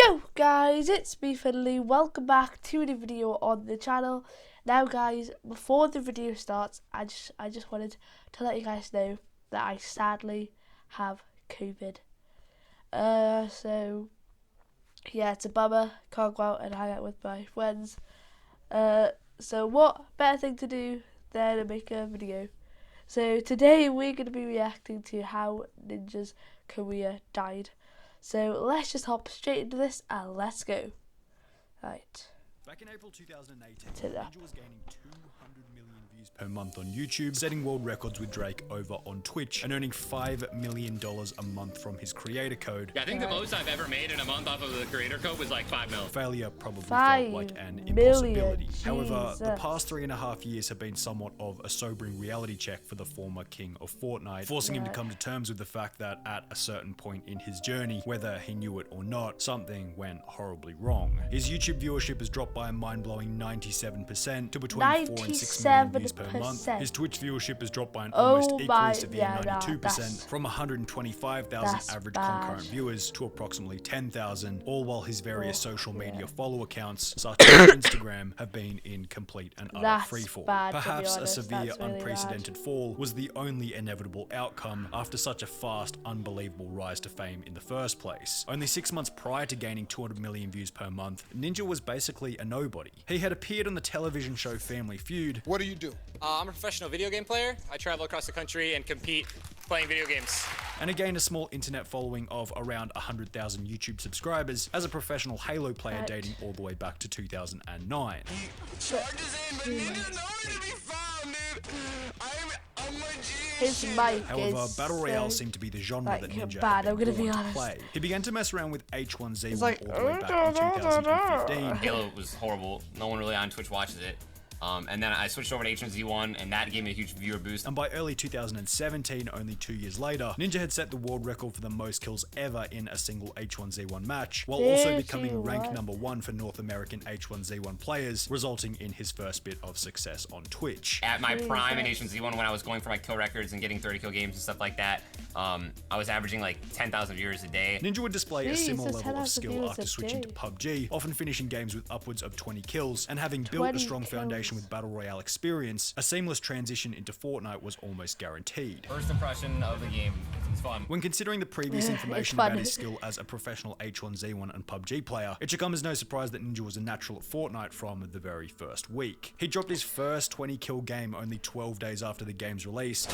Yo guys, it's me Finley. Welcome back to a new video on the channel. Now guys, before the video starts, I just wanted to let you guys know that I sadly have COVID. So yeah, it's a bummer. Can't go out and hang out with my friends. So what better thing to do than to make a video? So today we're going to be reacting to how Ninja's career died. So let's just hop straight into this and let's go. Right. Back in April 2018, Ninja was gaining 200 million views per month on YouTube, setting world records with Drake over on Twitch, and earning $5 million a month from his creator code. Yeah, I think the most I've ever made in a month off of the creator code was like 5 mil. Failure probably felt like an impossibility. However, the past 3.5 years have been somewhat of a sobering reality check for the former king of Fortnite, forcing him to come to terms with the fact that at a certain point in his journey, whether he knew it or not, something went horribly wrong. His YouTube viewership has dropped by a mind-blowing 97% to between 4 and 6 million views per month. His Twitch viewership has dropped by an almost equally severe 92%, from 125,000 average concurrent viewers to approximately 10,000, all while his various social media follow accounts, such as Instagram, have been in complete and utter freefall. Perhaps a severe, unprecedented fall was the only inevitable outcome after such a fast, unbelievable rise to fame in the first place. Only 6 months prior to gaining 200 million views per month, Ninja was basically a nobody. He had appeared on the television show Family Feud. What do you do? I'm a professional video game player. I travel across the country and compete playing video games. And gained a small internet following of around 100,000 YouTube subscribers as a professional Halo player dating all the way back to 2009. His mic However, is Battle Royale seemed to be the genre that Ninja had been drawn to play. He began to mess around with H1Z1 all the way back in 2015. Halo was horrible. No one really on Twitch watches it. And then I switched over to H1Z1, and that gave me a huge viewer boost. And by early 2017, only 2 years later, Ninja had set the world record for the most kills ever in a single H1Z1 match, while also becoming ranked #1 for North American H1Z1 players, resulting in his first bit of success on Twitch. At my prime in H1Z1, when I was going for my kill records and getting 30 kill games and stuff like that, I was averaging like 10,000 viewers a day. Ninja would display a similar level of skill after switching to PUBG, often finishing games with upwards of 20 kills, and having built a strong foundation with Battle Royale experience, a seamless transition into Fortnite was almost guaranteed. First impression of the game, it's fun. When considering the previous information about his skill as a professional H1Z1 and PUBG player, it should come as no surprise that Ninja was a natural at Fortnite from the very first week. He dropped his first 20 kill game only 12 days after the game's release.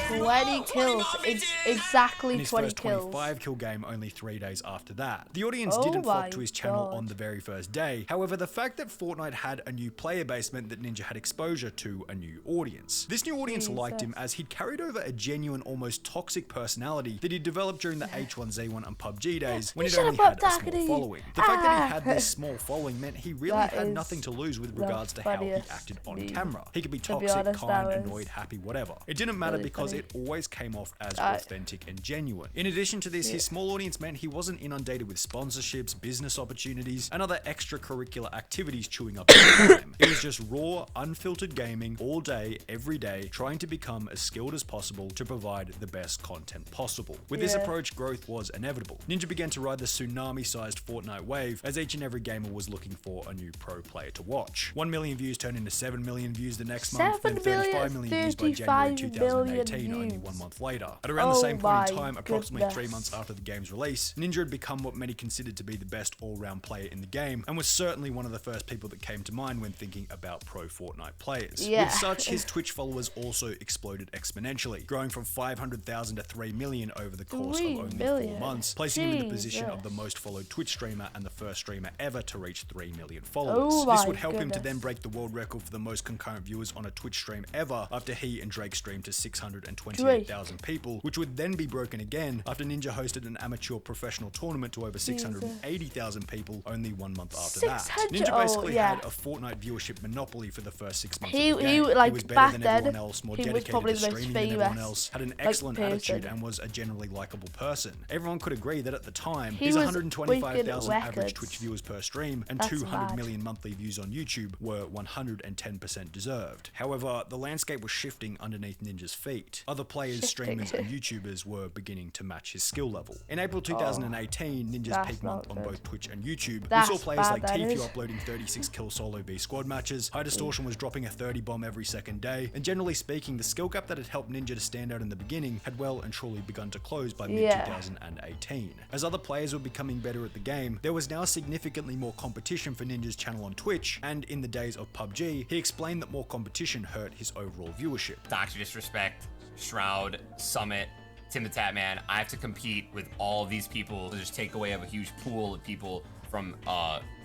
20 kills. It's exactly 20 first kills. 25 kill game only 3 days after that. The audience didn't flock to his channel on the very first day. However, the fact that Fortnite had a new player base meant that Ninja had exposure to a new audience. This new audience liked him as he'd carried over a genuine, almost toxic personality that he'd developed during the H1Z1 and PUBG days when he'd only had a small following. The fact that he had this small following meant he really had nothing to lose with regards to how he acted on camera. He could be toxic, kind, annoyed, happy, whatever. It didn't matter because it always came off as authentic and genuine. In addition to this, his small audience meant he wasn't inundated with sponsorships, business opportunities, and other extracurricular activities chewing up his time. It was just raw, unfiltered gaming all day, every day, trying to become as skilled as possible to provide the best content possible. With this approach, growth was inevitable. Ninja began to ride the tsunami-sized Fortnite wave as each and every gamer was looking for a new pro player to watch. 1 million views turned into 7 million views the next month, then 35 million views by January 2018, only 1 month later. At around the same point in time, approximately 3 months after the game's release, Ninja had become what many considered to be the best all-round player in the game, and was certainly one of the first people that came to mind when thinking about pro Fortnite players. With such, his Twitch followers also exploded exponentially, growing from 500,000 to 3 million over the course of only 4 months, placing him in the position of the most followed Twitch streamer and the first streamer ever to reach 3 million followers. This would help him to then break the world record for the most concurrent viewers on a Twitch stream ever after he and Drake streamed to 628,000 people, which would then be broken again after Ninja hosted an amateur professional tournament to over 680,000 people only 1 month after that. Ninja basically had a Fortnite viewership monopoly for the first 6 months of the game. He was better than everyone else, more dedicated to streaming than everyone else, had an excellent attitude, and was a generally likable person. Everyone could agree that at the time, his 125,000 average Twitch viewers per stream and 200 million monthly views on YouTube were 110% deserved. However, the landscape was shifting underneath Ninja's feet. feat. Other players, streamers, and YouTubers were beginning to match his skill level. In April 2018, Ninja's peak month on both Twitch and YouTube, we saw players like Tfue uploading 36 kill solo v squad matches, High Distortion was dropping a 30 bomb every second day, and generally speaking, the skill gap that had helped Ninja to stand out in the beginning had well and truly begun to close by mid-2018. As other players were becoming better at the game, there was now significantly more competition for Ninja's channel on Twitch, and in the days of PUBG, he explained that more competition hurt his overall viewership. Dr. Disrespect, Shroud, Summit, Tim the Tatman, I have to compete with all of these people to just take away of a huge pool of people from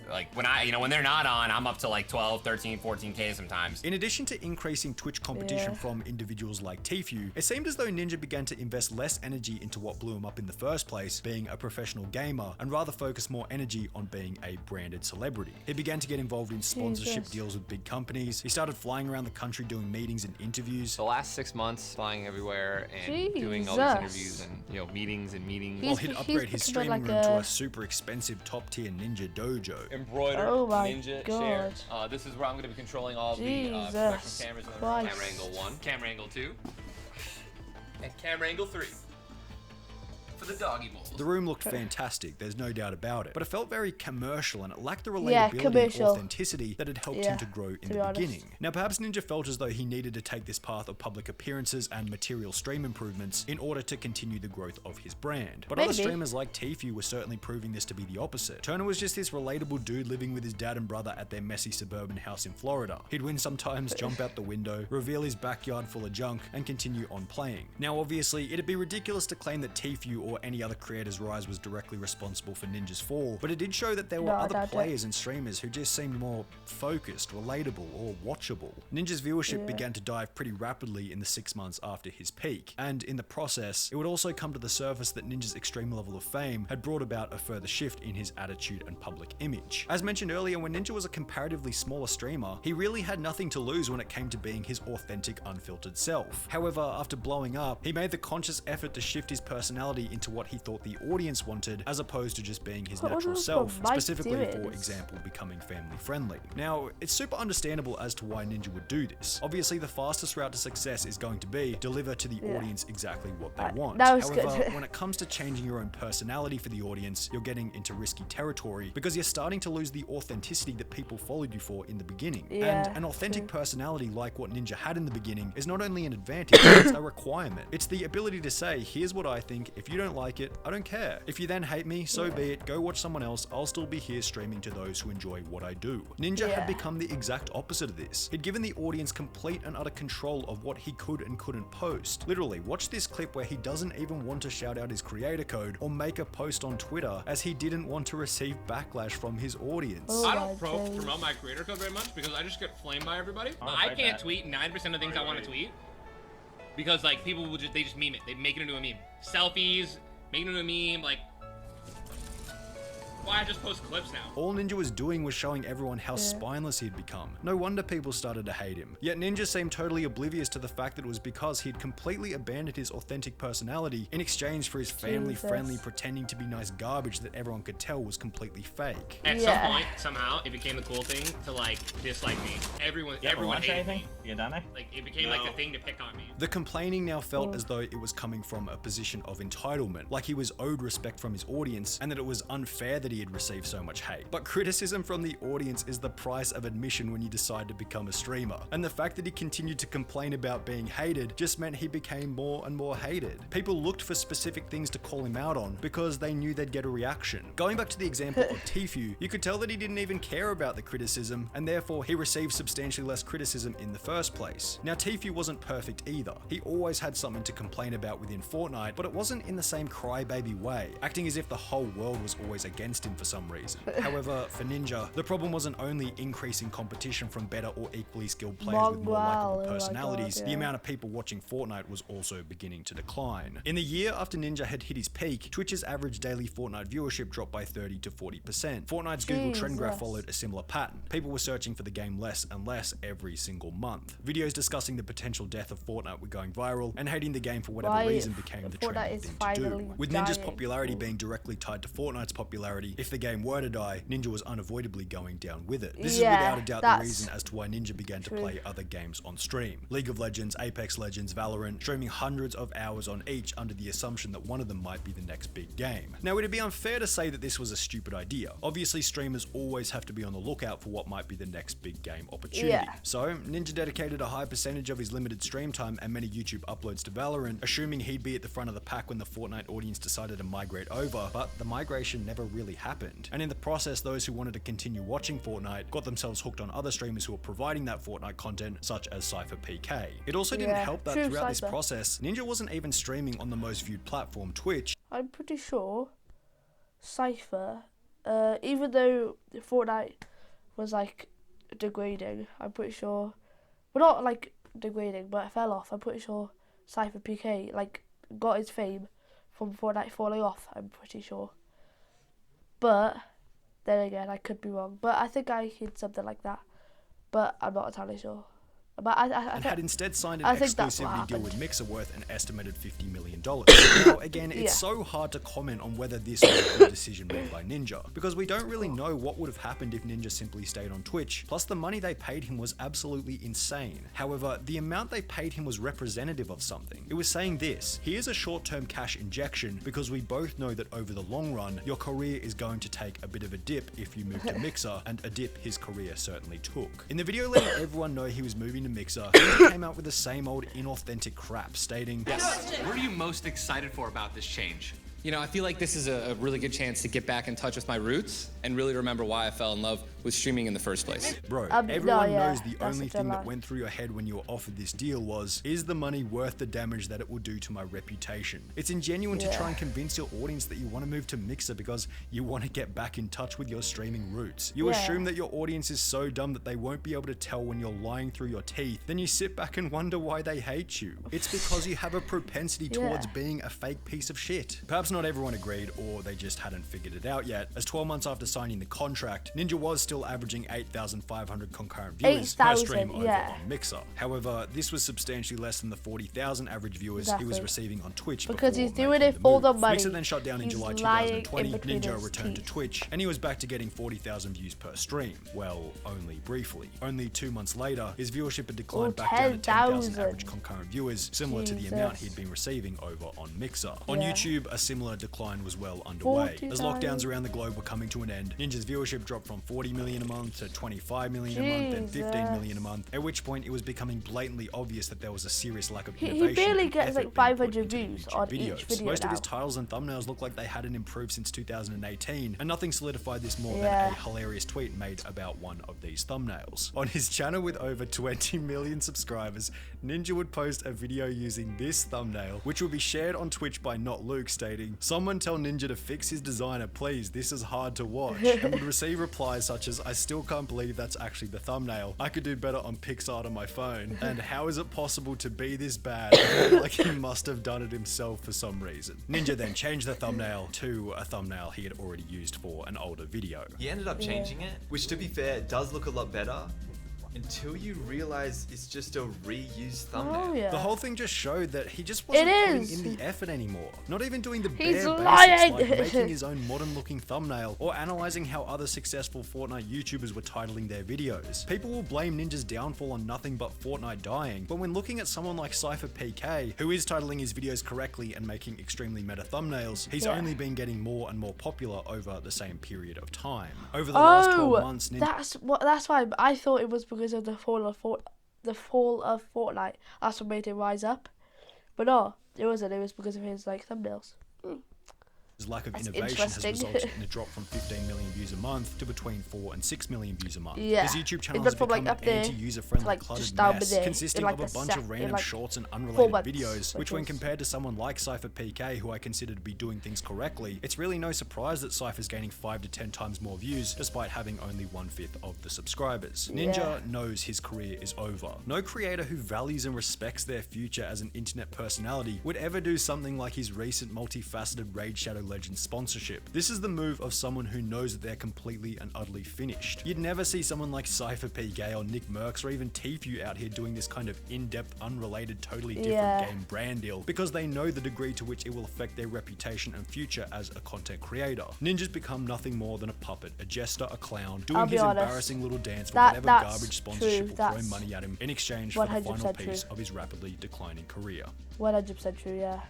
like when they're not on, I'm up to like 12, 13, 14K sometimes. In addition to increasing Twitch competition from individuals like Tfue, it seemed as though Ninja began to invest less energy into what blew him up in the first place, being a professional gamer, and rather focus more energy on being a branded celebrity. He began to get involved in sponsorship deals with big companies. He started flying around the country doing meetings and interviews. The last 6 months, flying everywhere and doing all these interviews and meetings and meetings. While he'd upgrade his streaming room to a super expensive top tier Ninja dojo. Embroidered Ninja chair. This is where I'm going to be controlling all the professional cameras. Camera angle 1, camera angle 2, and camera angle 3 for the doggy bowls. The room looked fantastic, there's no doubt about it, but it felt very commercial and it lacked the relatability and authenticity that had helped him to grow in the beginning. Now perhaps Ninja felt as though he needed to take this path of public appearances and material stream improvements in order to continue the growth of his brand. But other streamers like Tfue were certainly proving this to be the opposite. Turner was just this relatable dude living with his dad and brother at their messy suburban house in Florida. He'd win sometimes, jump out the window, reveal his backyard full of junk, and continue on playing. Now obviously, it'd be ridiculous to claim that Tfue or any other creator's rise was directly responsible for Ninja's fall, but it did show that there were other players and streamers who just seemed more focused, relatable, or watchable. Ninja's viewership began to dive pretty rapidly in the 6 months after his peak, and in the process, it would also come to the surface that Ninja's extreme level of fame had brought about a further shift in his attitude and public image. As mentioned earlier, when Ninja was a comparatively smaller streamer, he really had nothing to lose when it came to being his authentic, unfiltered self. However, after blowing up, he made the conscious effort to shift his personality into what he thought the audience wanted, as opposed to just being his natural self, specifically, for example, becoming family friendly. Now, it's super understandable as to why Ninja would do this. Obviously, the fastest route to success is going to be deliver to the audience exactly what they want. However, when it comes to changing your own personality for the audience, you're getting into risky territory because you're starting to lose the authenticity that people followed you for in the beginning. And an authentic personality like what Ninja had in the beginning is not only an advantage, it's a requirement. It's the ability to say, here's what I think, if you don't like it, I don't care. If you then hate me, so be it, go watch someone else, I'll still be here streaming to those who enjoy what I do. Ninja had become the exact opposite of this. He'd given the audience complete and utter control of what he could and couldn't post. Literally, watch this clip where he doesn't even want to shout out his creator code or make a post on Twitter as he didn't want to receive backlash from his audience. I don't promote my creator code very much because I just get flamed by everybody. I can't tweet 9% of things I want to tweet because like people will they just meme it. They make it into a meme. Selfies, make it into a meme, like why I just post clips now? All Ninja was doing was showing everyone how spineless he'd become. No wonder people started to hate him. Yet Ninja seemed totally oblivious to the fact that it was because he'd completely abandoned his authentic personality in exchange for his family-friendly, pretending to be nice garbage that everyone could tell was completely fake. At some point, somehow, it became the cool thing to like dislike me. Everyone hated me. You done it? Like it became like the thing to pick on me. The complaining now felt as though it was coming from a position of entitlement, like he was owed respect from his audience and that it was unfair that he had received so much hate. But criticism from the audience is the price of admission when you decide to become a streamer. And the fact that he continued to complain about being hated just meant he became more and more hated. People looked for specific things to call him out on because they knew they'd get a reaction. Going back to the example of Tfue, you could tell that he didn't even care about the criticism and therefore he received substantially less criticism in the first place. Now Tfue wasn't perfect either. He always had something to complain about within Fortnite, but it wasn't in the same crybaby way, acting as if the whole world was always against him for some reason. However, for Ninja, the problem wasn't only increasing competition from better or equally skilled players with more likable personalities, the amount of people watching Fortnite was also beginning to decline. In the year after Ninja had hit his peak, Twitch's average daily Fortnite viewership dropped by 30 to 40%. Fortnite's Google trend graph followed a similar pattern. People were searching for the game less and less every single month. Videos discussing the potential death of Fortnite were going viral, and hating the game for whatever reason became the trending thing to do. With Ninja's popularity being directly tied to Fortnite's popularity, if the game were to die, Ninja was unavoidably going down with it. This is without a doubt the reason as to why Ninja began to play other games on stream. League of Legends, Apex Legends, Valorant, streaming hundreds of hours on each under the assumption that one of them might be the next big game. Now, it'd be unfair to say that this was a stupid idea. Obviously, streamers always have to be on the lookout for what might be the next big game opportunity. So, Ninja dedicated a high percentage of his limited stream time and many YouTube uploads to Valorant, assuming he'd be at the front of the pack when the Fortnite audience decided to migrate over, but the migration never really happened. And in the process, those who wanted to continue watching Fortnite got themselves hooked on other streamers who were providing that Fortnite content, such as Cypher PK. It also didn't help that throughout this process, Ninja wasn't even streaming on the most viewed platform, Twitch. I'm pretty sure Cypher, even though Fortnite was like degrading, I'm pretty sure, well, not like degrading, but it fell off. I'm pretty sure Cypher PK like got his fame from Fortnite falling off, I'm pretty sure. But then again, I could be wrong. But I think I heard something like that. But I'm not entirely sure. But I had instead signed an exclusivity deal with Mixer worth an estimated $50 million. Now, again, it's so hard to comment on whether this was a good decision made by Ninja, because we don't really know what would have happened if Ninja simply stayed on Twitch. Plus, the money they paid him was absolutely insane. However, the amount they paid him was representative of something. It was saying this: here's a short-term cash injection because we both know that over the long run, your career is going to take a bit of a dip if you move to Mixer, and a dip his career certainly took. In the video letting everyone know he was moving to Mixer, he came out with the same old inauthentic crap, stating, "Yes, what are you most excited for about this change?" You know, I feel like this is a really good chance to get back in touch with my roots and really remember why I fell in love with streaming in the first place. Bro, everyone knows the only thing that went through your head when you were offered this deal was, is the money worth the damage that it will do to my reputation? It's ingenuine to try and convince your audience that you want to move to Mixer because you want to get back in touch with your streaming roots. You assume that your audience is so dumb that they won't be able to tell when you're lying through your teeth, then you sit back and wonder why they hate you. It's because you have a propensity towards being a fake piece of shit. Perhaps not everyone agreed, or they just hadn't figured it out yet, as 12 months after signing the contract, Ninja was still averaging 8,500 concurrent viewers per stream over on Mixer. However, this was substantially less than the 40,000 average viewers he was receiving on Twitch because he's doing it for the money. Mixer then shut down in July 2020, Ninja returned to Twitch, and he was back to getting 40,000 views per stream. Well, only briefly. Only 2 months later, his viewership had declined back down to 10,000 average concurrent viewers, similar to the amount he'd been receiving over on Mixer. On YouTube, a similar decline was well underway. As lockdowns around the globe were coming to an end, Ninja's viewership dropped from 40 million a month to 25 million a month, then 15 million a month, at which point it was becoming blatantly obvious that there was a serious lack of innovation. He barely gets like 500 views on each video. Most of his titles and thumbnails look like they hadn't improved since 2018, and nothing solidified this more than a hilarious tweet made about one of these thumbnails. On his channel with over 20 million subscribers, Ninja would post a video using this thumbnail, which would be shared on Twitch by Not Luke, stating, "Someone tell Ninja to fix his designer, please, this is hard to watch," and would receive replies such as, "I still can't believe that's actually the thumbnail. I could do better on PixArt on my phone, and how is it possible to be this bad?" I feel like he must have done it himself for some reason. Ninja then changed the thumbnail to a thumbnail he had already used for an older video. He ended up changing it, which to be fair, does look a lot better, until you realize it's just a reused thumbnail. The whole thing just showed that he just wasn't putting in the effort anymore. Not even doing the bare basics like making his own modern looking thumbnail or analyzing how other successful Fortnite YouTubers were titling their videos. People will blame Ninja's downfall on nothing but Fortnite dying, but when looking at someone like Cypher PK, who is titling his videos correctly and making extremely meta thumbnails, he's only been getting more and more popular over the same period of time. Over the last 12 months, that's why I thought it was because of the fall of Fortnite. That's what made him rise up, but no, it wasn't. It was because of his like thumbnails. His lack of innovation has resulted in a drop from 15 million views a month to between 4 and 6 million views a month. His YouTube channel has become an anti-user-friendly cluttered mess, consisting of a bunch of random shorts and unrelated videos, which when compared to someone like Cypher PK, who I consider to be doing things correctly, it's really no surprise that Cypher's gaining 5 to 10 times more views, despite having only 1/5 of the subscribers. Ninja knows his career is over. No creator who values and respects their future as an internet personality would ever do something like his recent multifaceted Raid Shadow Legends sponsorship. This is the move of someone who knows that they're completely and utterly finished. You'd never see someone like Cypher P. Gay or Nick Merckx or even Tfue out here doing this kind of in-depth, unrelated, totally different game brand deal, because they know the degree to which it will affect their reputation and future as a content creator. Ninja's become nothing more than a puppet, a jester, a clown, doing his embarrassing little dance for whatever garbage sponsorship will throw money at him in exchange for the final piece of his rapidly declining career. 100% true, yeah.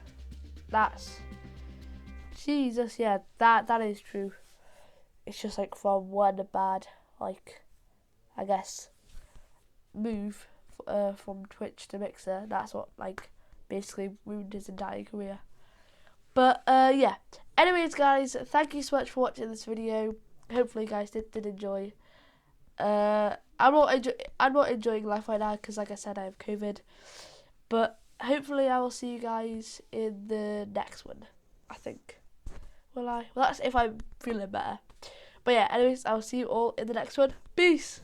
That's... Jesus, yeah, that is true. It's just like from one bad, like, I guess, move from Twitch to Mixer. That's what, like, basically ruined his entire career. But, yeah. Anyways, guys, thank you so much for watching this video. Hopefully you guys did enjoy. I'm not enjoying life right now because, like I said, I have COVID. But hopefully I will see you guys in the next one, I think. Will I? Well, that's if I'm feeling better. But yeah, anyways, I'll see you all in the next one. Peace!